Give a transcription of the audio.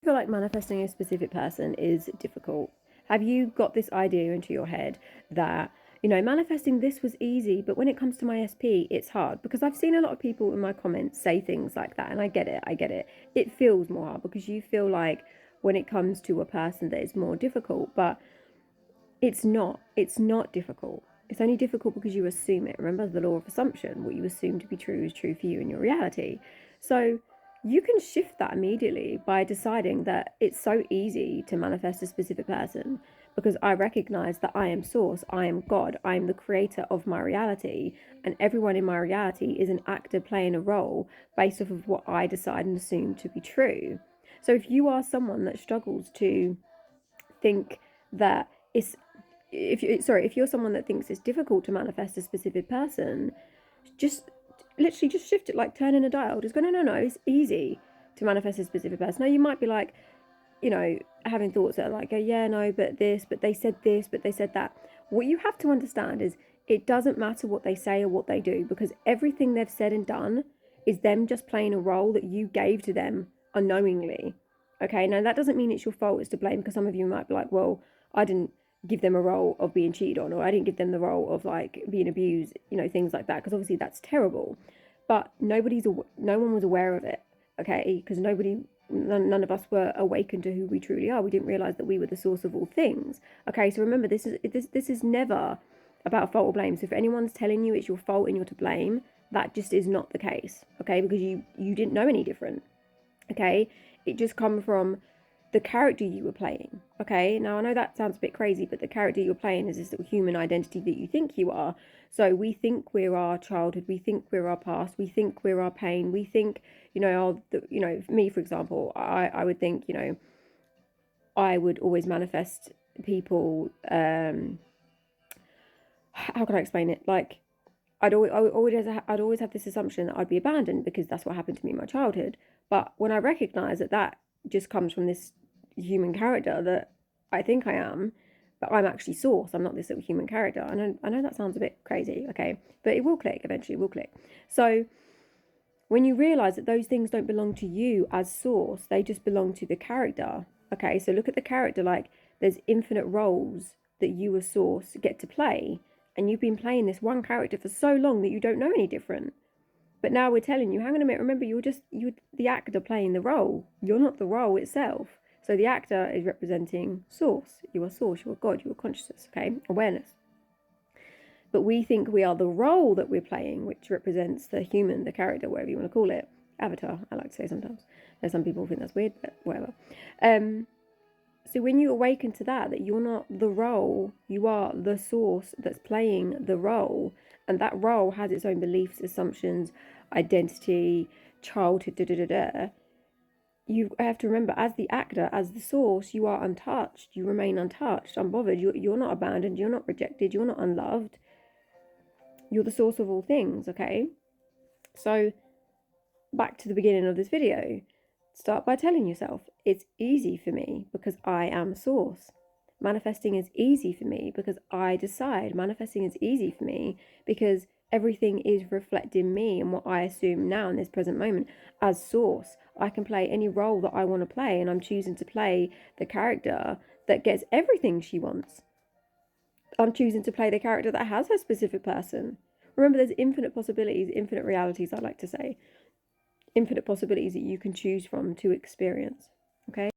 feel like manifesting a specific person is difficult? Have you got this idea into your head that, manifesting this was easy, but when it comes to my SP, it's hard? Because I've seen a lot of people in my comments say things like that, and I get it. It feels more hard because you feel like when it comes to a person that it's more difficult, but it's not. It's not difficult. It's only difficult because you assume it. Remember the law of assumption. What you assume to be true is true for you in your reality. So you can shift that immediately by deciding that it's so easy to manifest a specific person because I recognize that I am source, I am God, I am the creator of my reality, and everyone in my reality is an actor playing a role based off of what I decide and assume to be true. So if you are someone that struggles to think that it's if you're someone that thinks it's difficult to manifest a specific person, just literally just shift it, like turning a dial. Just go, no, it's easy to manifest a specific person. Now you might be like, having thoughts that are like, oh, yeah, no, but they said this, but they said that. What you have to understand is it doesn't matter what they say or what they do, because everything they've said and done is them just playing a role that you gave to them unknowingly. Okay, now that doesn't mean it's your fault, it's to blame, because some of you might be like, well, I didn't give them a role of being cheated on, or I didn't give them the role of like being abused, things like that, because obviously that's terrible. But no one was aware of it, okay, because none of us were awakened to who we truly are. We didn't realize that we were the source of all things. Okay, so remember, this is never about fault or blame. So if anyone's telling you it's your fault and you're to blame, that just is not the case. Okay, because you didn't know any different. Okay, it just come from the character you were playing. Okay, now I know that sounds a bit crazy, but the character you're playing is this little human identity that you think you are. So we think we're our childhood, we think we're our past, we think we're our pain, we think, me, for example, I would think, I would always manifest people, how can I explain it? Like, I'd always have this assumption that I'd be abandoned because that's what happened to me in my childhood. But when I recognize that just comes from this human character that I think I am, but I'm actually source. I'm not this little human character. I know that sounds a bit crazy, okay, but it will click eventually. It will click. So when you realize that those things don't belong to you as source, they just belong to the character. Okay, so look at the character like there's infinite roles that you as source get to play, and you've been playing this one character for so long that you don't know any different. But now we're telling you, hang on a minute, remember, you're the actor playing the role. You're not the role itself. So the actor is representing source. You are source, you are God, you are consciousness, okay? Awareness. But we think we are the role that we're playing, which represents the human, the character, whatever you want to call it. Avatar, I like to say sometimes. There's some people who think that's weird, but whatever. So when you awaken to that you're not the role, you are the source that's playing the role, and that role has its own beliefs, assumptions, identity, childhood, you have to remember, as the actor, as the source, you are untouched. You remain untouched, unbothered. You're not abandoned. You're not rejected. You're not unloved. You're the source of all things, okay? So back to the beginning of this video. Start by telling yourself, it's easy for me because I am source. Manifesting is easy for me because I decide. Manifesting is easy for me because everything is reflecting me and what I assume now in this present moment as source. I can play any role that I want to play, and I'm choosing to play the character that gets everything she wants. I'm choosing to play the character that has her specific person. Remember, there's infinite possibilities, infinite realities, I like to say. Infinite possibilities that you can choose from to experience. Okay?